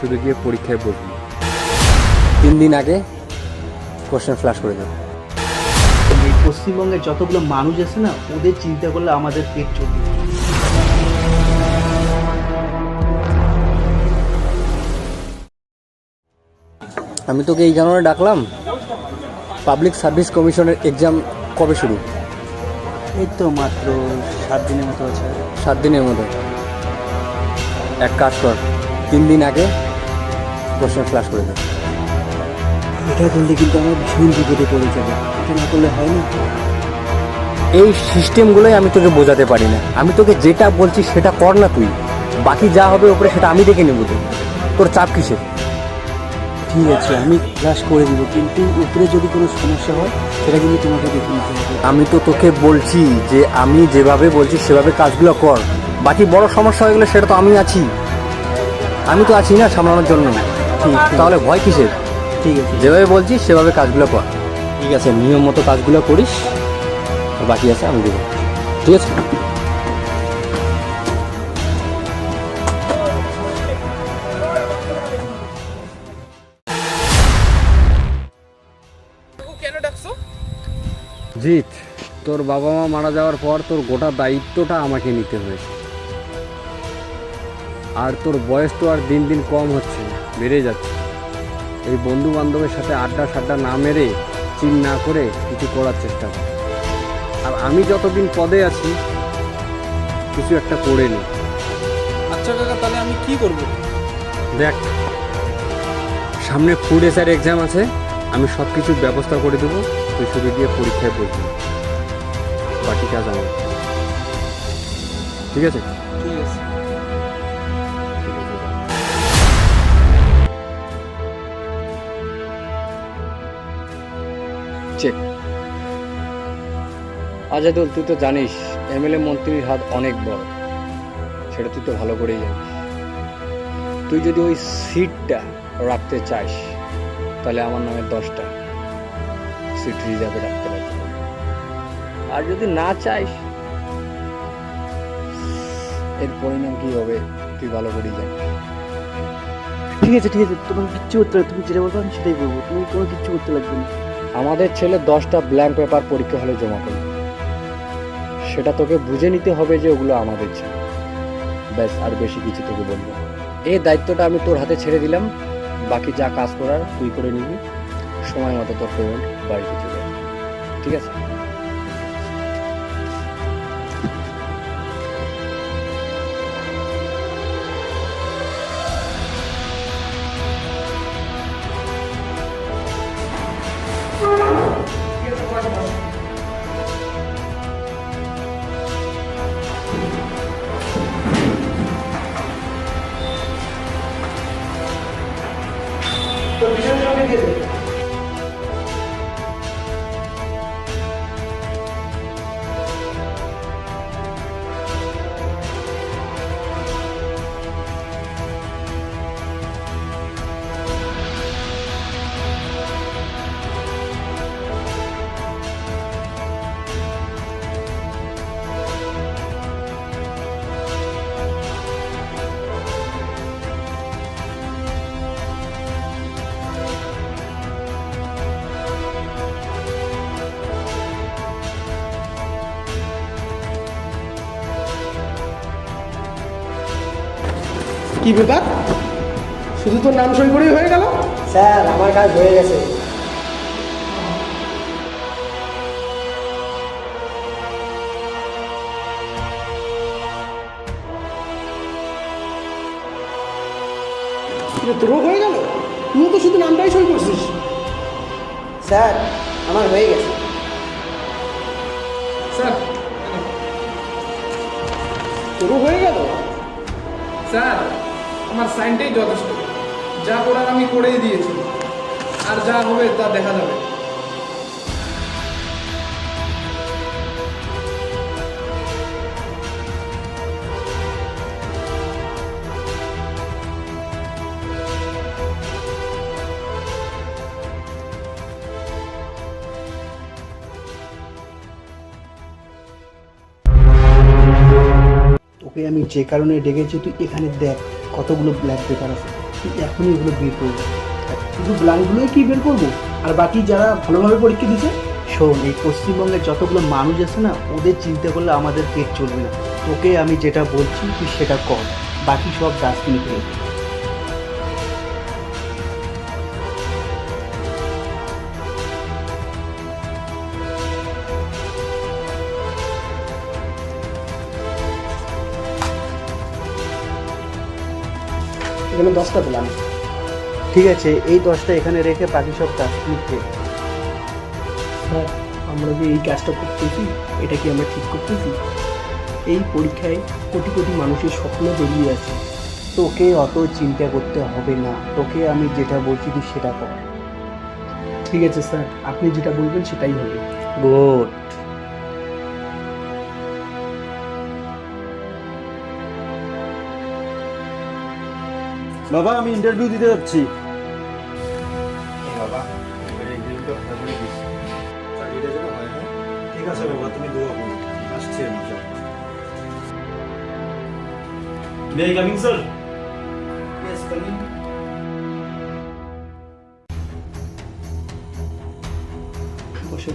শুধু গিয়ে পরীক্ষায় বসবি। 3 দিন আগে কোশ্চেন ফ্ল্যাশ করে দেবো। এই পশ্চিমবঙ্গের যতগুলো মানুষ আছে না, ওদের চিন্তা করলে আমাদের পেট চলবে। আমি তোকে এই কারণে ডাকলাম, পাবলিক সার্ভিস কমিশনের এক্সাম কবে শুরু? এই তো মাত্র 7 দিনের মতো আছে। 7 দিনের মতো। এক কাজ কর, 3 দিন আগে কোশ্চেন ফ্ল্যাশ করে দেবো। এটা করলে কিন্তু আমার ভীষণ বিপদে পড়ে যাবে, এটা না করলে হয় না। এই সিস্টেমগুলোই আমি তোকে বোঝাতে পারি না। আমি তোকে যেটা বলছি সেটা কর না তুই, বাকি যা হবে উপরে সেটা আমি দেখে নেবো। তোর চাপ কিসের? ঠিক আছে, আমি ক্লাস করে দিব, কিন্তু উপরে যদি কোনো সমস্যা হয় সেটা কিন্তু তোমাকে দেখে নিতে হবে। আমি তো তোকে বলছি যে আমি যেভাবে বলছি সেভাবে কাজগুলো কর। বাকি বড় সমস্যা হয়ে গেলে সেটা তো আমি আছি, আমি তো আছি না সামলানোর জন্য। ঠিক তাহলে ভয় কিসের? ঠিক আছে, যেভাবে বলছি সেভাবে কাজগুলো কর। ঠিক আছে, নিয়ম মতো কাজগুলো করিস, আর বাকি আছে আমি দেবো। ঠিক আছে? জিৎ, তোর বাবা মা মারা যাওয়ার পর তোর গোটা দায়িত্বটা আমাকে নিতে হয়েছে। আর তোর বয়স তো আর দিন দিন কম হচ্ছে না, বেড়ে যাচ্ছে। এই বন্ধু বান্ধবের সাথে আড্ডা সাড্ডা না মেরে, চিন না করে কিছু করার চেষ্টা কর। আর আমি যতদিন পদে আছি কিছু একটা করে নি। আচ্ছা কাকা, তাহলে আমি কি করব? দেখ, সামনে ফুড এসআর এক্সাম আছে, আমি সব কিছুর ব্যবস্থা করে দেবো। তুই শুধু গিয়ে পরীক্ষায় বসবি, বাকি কাজ আমার। ঠিক আছে? ঠিক আছে। চেক। আজাদুল, তুই তো জানিস এমএলএ মন্ত্রীর হাত অনেক বড়, সেটা তুই তো ভালো করেই জানিস। তুই যদি ওই সিটটা রাখতে চাস তাহলে আমার নামে 10টা সিট রিজার্ভে রাখতে লাগবে। আর যদি না চাস, এর পরিণাম কি হবে তুই ভালো করেই জানিস। ঠিক আছে, ঠিক আছে, তোমাকে কিচ্ছু করতে হবে, তুমি যেটা বলবো আমি সেটাই করবো, তুমি কোনো কিচ্ছু করতে লাগবে না। আমাদের ছেলে 10টা ব্ল্যাঙ্ক পেপার পরীক্ষা হলে জমা করবে, সেটা তোকে বুঝে নিতে হবে যে ওগুলো আমাদের ছেলে। ব্যাস, আর বেশি কিছু তোকে বলবো না। এই দায়িত্বটা আমি তোর হাতে ছেড়ে দিলাম, বাকি যা কাজ করার তুই করে নিবি। সময় মতো তোর পেমেন্ট বাড়িতে চলে আসবে। ঠিক আছে? কি ব্যাপার, শুধু তোর নাম সই করেই হয়ে গেল? স্যার, আমার কাজ হয়ে গেছে। তোরও হয়ে গেল? তুইও তো শুধু নামটাই সই করছিস। স্যার, আমার হয়ে গেছে। স্যার, তোরও হয়ে গেল? স্যার, আমার সাইনটাই যথেষ্ট। যা করার আমি করেই দিয়েছি, আর যা হবে তা দেখা যাবে। ওকে আমি যে কারণে ডেকেছি, তুই এখানে দেখ কতগুলো ব্ল্যাক পেপার আছে। এখনই এগুলো বের করবো। শুধু ব্ল্যাঙ্কগুলোই কি বের করবো, আর বাকি যারা ভালোভাবে পরীক্ষা দিছে? শোন, এই পশ্চিমবঙ্গের যতগুলো মানুষ আছে না, ওদের চিন্তা করলে আমাদের পেট চলবে না। তোকে আমি যেটা বলছি তুই সেটা কর, বাকি সব ডাস্টবিনে ফেলে দে। এখানে 10টা ব্ল্যাঙ্ক। ঠিক আছে, এই 10টা এখানে রেখে বাকি সব ডাস্টবিনে ফেলে। স্যার, আমরা যে এই কাজটা করতেছি, এটা কি আমরা ঠিক করতেছি? এই পরীক্ষায় কোটি কোটি মানুষের স্বপ্ন বেরিয়ে আছে। তোকে অত চিন্তা করতে হবে না, তোকে আমি যেটা বলছি তুই সেটা কর। ঠিক আছে স্যার, আপনি যেটা বলবেন সেটাই হবে। গুড। বাবা, আমি ইন্টারভিউ দিতে যাচ্ছি। ঠিক আছে বাবা, তুমি দোয়া করো। আসছি আমি। মে আই কামিং স্যার? বসো।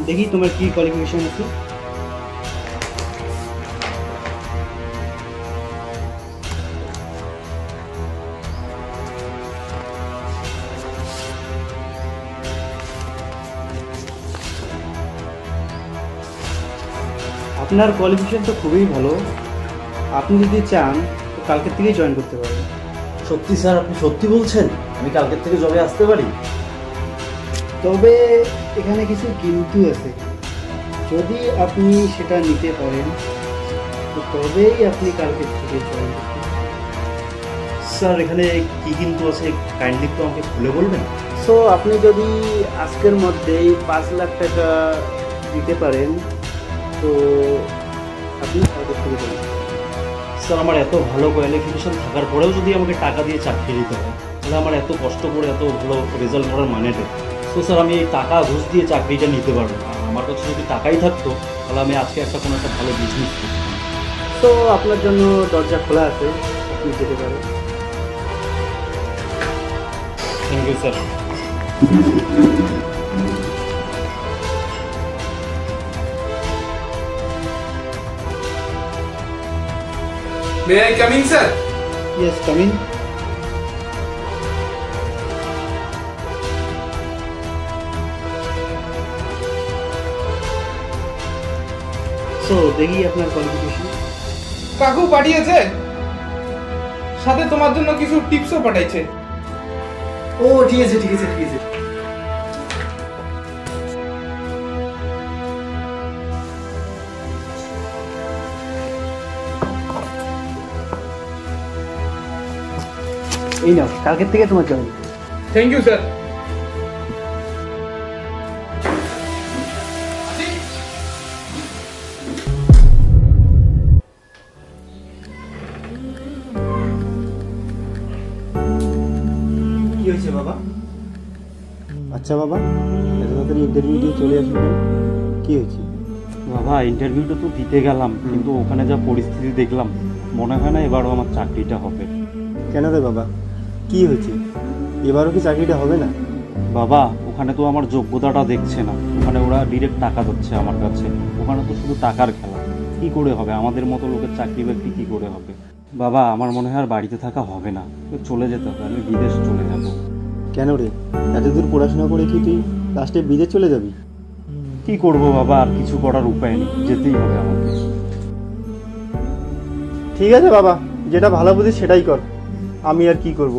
দেখি তোমার কি কোয়ালিফিকেশন আছে। আপনার কোয়ালিফিকেশন তো খুবই ভালো, আপনি যদি চান তো কালকের থেকেই জয়েন করতে পারবেন। সত্যি স্যার, আপনি সত্যি বলছেন? আমি কালকের থেকে জবে আসতে পারি? তবে এখানে কিছু কিন্তু আছে, যদি আপনি সেটা নিতে পারেন তো তবেই আপনি কালকের থেকে জয়েন করতে পারবেন। স্যার, এখানে কি কিন্তু আছে, কাইন্ডলি একটু আমাকে খুলে বলবেন? সো আপনি যদি আজকের মধ্যেই 5 লাখ টাকা দিতে পারেন তো আপনি কালকের থেকে জয়েন করতে পারেন। স্যার, আমার এত ভালো কোয়ালিফিকেশন থাকার পরেও যদি আমাকে টাকা দিয়ে চাকরি দিতে হয়, তাহলে আমার এত কষ্ট করে এত ভালো রেজাল্ট করার মানেটা। তো স্যার, আমি এই টাকা ঘুষ দিয়ে চাকরিটা নিতে পারবো না। আমার কাছে যদি টাকাই থাকতো তাহলে আমি আজকে কোনো একটা ভালো বিজনেস করতাম। তো আপনার জন্য দরজা খোলা আছে, আপনি যেতে পারেন। Thank you sir. May I coming sir? Yes, come in. So দেখি আপনার কোয়ালিফিকেশন। কাকু পাঠিয়েছে, সাথে তোমার জন্য কিছু টিপসও পাঠাইছে। ও ঠিক আছে ঠিক আছে ঠিক আছে। এই নাও, কালকের থেকে তোমার জয়েন। Thank you sir. কি হয়েছে বাবা? আচ্ছা বাবা, এত তাড়াতাড়ি ইন্টারভিউ দিয়ে চলে আসবে কেন? কি হয়েছে? বাবা, ইন্টারভিউটা তো দিতে গেলাম, কিন্তু ওখানে যা পরিস্থিতি দেখলাম, মনে হয় না এবারও আমার চাকরিটা হবে। কেন রে বাবা, কি হয়েছে? এবারও কি চাকরিটা হবে না? বাবা, ওখানে তো আমার যোগ্যতাটা দেখছে না, ওখানে ওরা ডিরেক্ট টাকা দিচ্ছে আমার কাছে। ওখানে তো শুধু টাকার খেলা। কি করে হবে? আমাদের মতো লোকের চাকরি বাকরি কি করে হবে? বাবা, আমার মনে হয় আর বাড়িতে থাকা হবে না, চলে যেতে হবে, আমি বিদেশ চলে যাব। কেন রে, এতদূর পড়াশোনা করে কি তুই লাস্টে বিদেশ চলে যাবি? কি করব বাবা, আর কিছু করার উপায় নেই, যেতেই হবে আমাকে। ঠিক আছে বাবা, যেটা ভালো বুঝিস সেটাই কর, আমি আর কি করব।